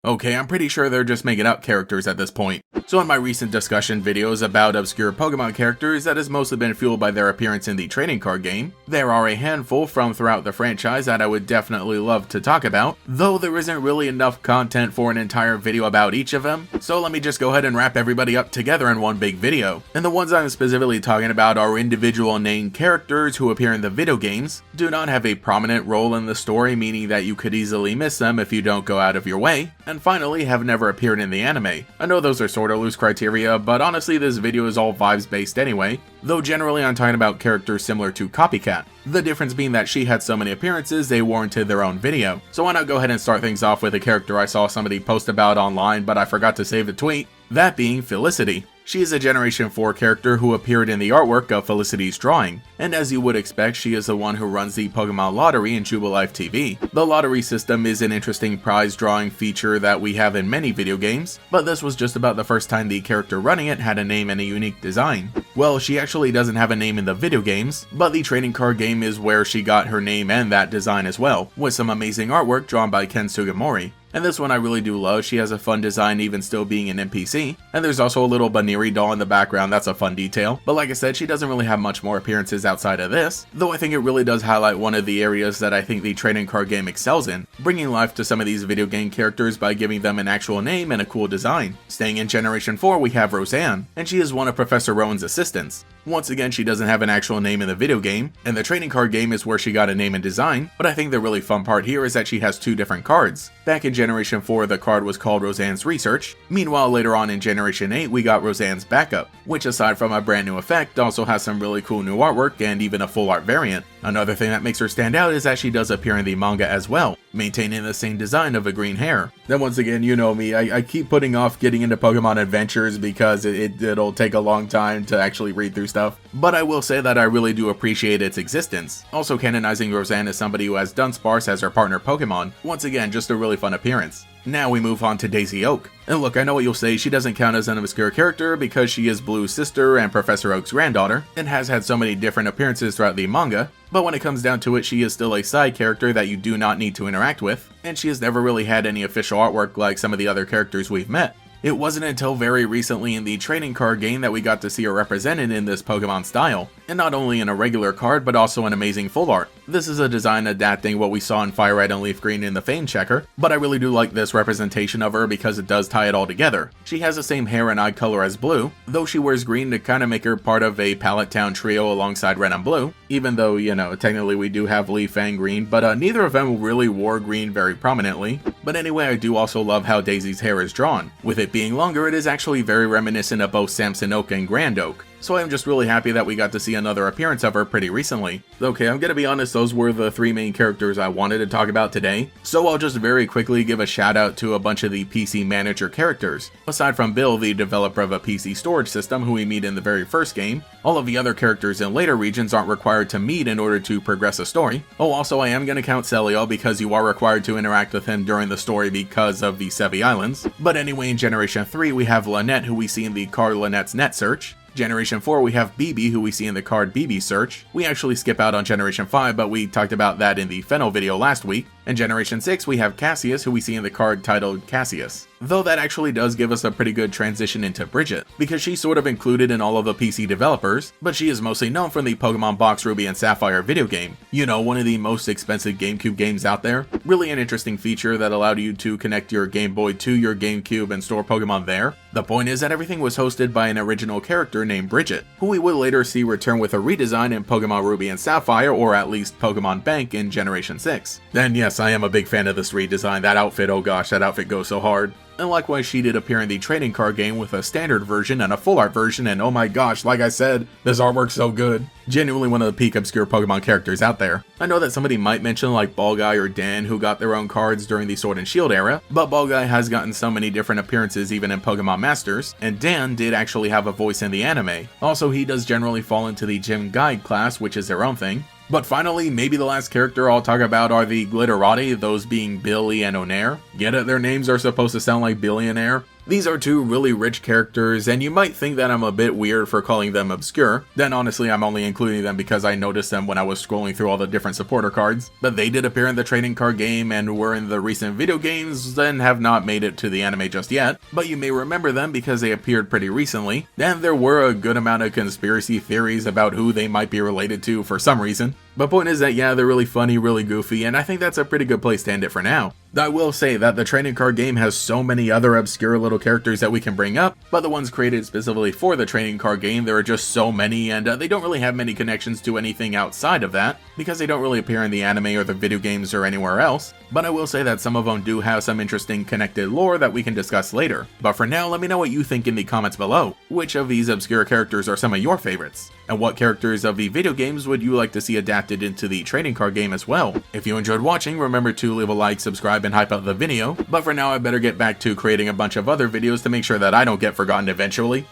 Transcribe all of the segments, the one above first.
Okay, I'm pretty sure they're just making up characters at this point. So in my recent discussion videos about obscure Pokemon characters that has mostly been fueled by their appearance in the trading card game, there are a handful from throughout the franchise that I would definitely love to talk about, though there isn't really enough content for an entire video about each of them, so let me just go ahead and wrap everybody up together in one big video. And the ones I'm specifically talking about are individual named characters who appear in the video games, do not have a prominent role in the story, meaning that you could easily miss them if you don't go out of your way, and finally have never appeared in the anime. I know those are sorta loose criteria, but honestly this video is all vibes based anyway, though generally I'm talking about characters similar to Copycat. The difference being that she had so many appearances they warranted their own video. So why not go ahead and start things off with a character I saw somebody post about online but I forgot to save the tweet, that being Felicity. She is a Generation 4 character who appeared in the artwork of Felicity's drawing, and as you would expect, she is the one who runs the Pokemon Lottery in Jubilife TV. The lottery system is an interesting prize drawing feature that we have in many video games, but this was just about the first time the character running it had a name and a unique design. Well, she actually doesn't have a name in the video games, but the trading card game is where she got her name and that design as well, with some amazing artwork drawn by Ken Sugimori. And this one I really do love. She has a fun design even still being an NPC, and there's also a little Baniri doll in the background. That's a fun detail, but like I said, she doesn't really have much more appearances outside of this, though I think it really does highlight one of the areas that I think the trading card game excels in, bringing life to some of these video game characters by giving them an actual name and a cool design. Staying in Generation 4 we have Roseanne, and she is one of Professor Rowan's assistants. Once again, she doesn't have an actual name in the video game, and the trading card game is where she got a name and design, but I think the really fun part here is that she has two different cards. Back in Generation 4, the card was called Roseanne's Research. Meanwhile, later on in Generation 8, we got Roseanne's Backup, which aside from a brand new effect, also has some really cool new artwork and even a full art variant. Another thing that makes her stand out is that she does appear in the manga as well, maintaining the same design of a green hair. Then once again, you know me, I keep putting off getting into Pokemon Adventures because it'll take a long time to actually read through stuff, but I will say that I really do appreciate its existence. Also canonizing Roseanne as somebody who has Dunsparce as her partner Pokemon. Once again, just a really fun appearance. Now we move on to Daisy Oak. And look, I know what you'll say, she doesn't count as an obscure character because she is Blue's sister and Professor Oak's granddaughter, and has had so many different appearances throughout the manga, but when it comes down to it, she is still a side character that you do not need to interact with, and she has never really had any official artwork like some of the other characters we've met. It wasn't until very recently in the trading card game that we got to see her represented in this Pokemon style, and not only in a regular card but also in amazing full art. This is a design adapting what we saw in Fire Red and Leaf Green in the Fame Checker, but I really do like this representation of her because it does tie it all together. She has the same hair and eye color as Blue, though she wears green to kind of make her part of a Pallet Town trio alongside Red and Blue, even though, you know, technically we do have Leaf and Green, but neither of them really wore green very prominently. But anyway, I do also love how Daisy's hair is drawn. With it being longer, it is actually very reminiscent of both Samson Oak and Grand Oak. So I'm just really happy that we got to see another appearance of her pretty recently. Okay, I'm gonna be honest, those were the three main characters I wanted to talk about today, so I'll just very quickly give a shout out to a bunch of the PC Manager characters. Aside from Bill, the developer of a PC storage system who we meet in the very first game, all of the other characters in later regions aren't required to meet in order to progress a story. Oh, also I am gonna count Celio because you are required to interact with him during the story because of the Sevi Islands. But anyway, in Generation 3 we have Lynette, who we see in the card Lynette's Net Search. Generation 4 we have BB, who we see in the card BB Search. We actually skip out on Generation 5, but we talked about that in the Fennel video last week. In Generation 6 we have Cassius, who we see in the card titled Cassius. Though that actually does give us a pretty good transition into Bridget, because she's sort of included in all of the PC developers, but she is mostly known from the Pokemon Box Ruby and Sapphire video game. You know, one of the most expensive GameCube games out there. Really an interesting feature that allowed you to connect your Game Boy to your GameCube and store Pokemon there. The point is that everything was hosted by an original character named Bridget, who we will later see return with a redesign in Pokemon Ruby and Sapphire, or at least Pokemon Bank in Generation 6. And yes, I am a big fan of this redesign. That outfit, oh gosh, that outfit goes so hard. And likewise, she did appear in the trading card game with a standard version and a full art version, and oh my gosh, like I said, this artwork's so good. Genuinely one of the peak obscure Pokemon characters out there. I know that somebody might mention like Ball Guy or Dan, who got their own cards during the Sword and Shield era, but Ball Guy has gotten so many different appearances even in Pokemon Masters, and Dan did actually have a voice in the anime. Also, he does generally fall into the Gym Guide class, which is their own thing. But finally, maybe the last character I'll talk about are the Glitterati, those being Billy and Onair. Get it? Their names are supposed to sound like billionaire. These are two really rich characters, and you might think that I'm a bit weird for calling them obscure. Then honestly, I'm only including them because I noticed them when I was scrolling through all the different supporter cards. But they did appear in the trading card game and were in the recent video games and have not made it to the anime just yet. But you may remember them because they appeared pretty recently, and there were a good amount of conspiracy theories about who they might be related to for some reason. But point is that yeah, they're really funny, really goofy, and I think that's a pretty good place to end it for now. I will say that the trading card game has so many other obscure little characters that we can bring up, but the ones created specifically for the trading card game, there are just so many, and they don't really have many connections to anything outside of that, because they don't really appear in the anime or the video games or anywhere else. But I will say that some of them do have some interesting connected lore that we can discuss later. But for now, let me know what you think in the comments below. Which of these obscure characters are some of your favorites? And what characters of the video games would you like to see adapted into the trading card game as well? If you enjoyed watching, remember to leave a like, subscribe, and hype up the video. But for now, I better get back to creating a bunch of other videos to make sure that I don't get forgotten eventually.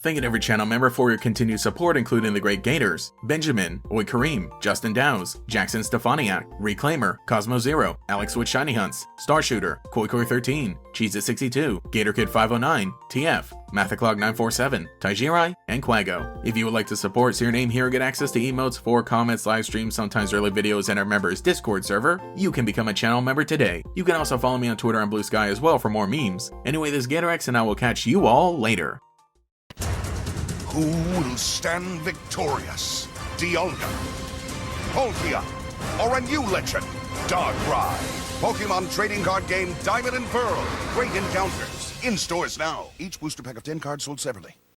Thanking every channel member for your continued support, including the great Gators, Benjamin, Oy Kareem, Justin Dowes, Jackson Stefaniak, Reclaimer, Cosmo Zero, Alex with Shiny Hunts, Starshooter, KoiKoi13, Cheez-It62, GatorKid509, TF, Mathaclog947, Taijirai, and Quago. If you would like to support, say your name here, get access to emotes, for comments, live streams, sometimes early videos, and our members' Discord server, you can become a channel member today. You can also follow me on Twitter and Blue Sky as well for more memes. Anyway, this is GatorEX, and I will catch you all later. Who will stand victorious? Dialga, Palkia, or a new legend, Darkrai? Pokemon Trading Card Game Diamond and Pearl. Great encounters. In stores now. Each booster pack of 10 cards sold separately.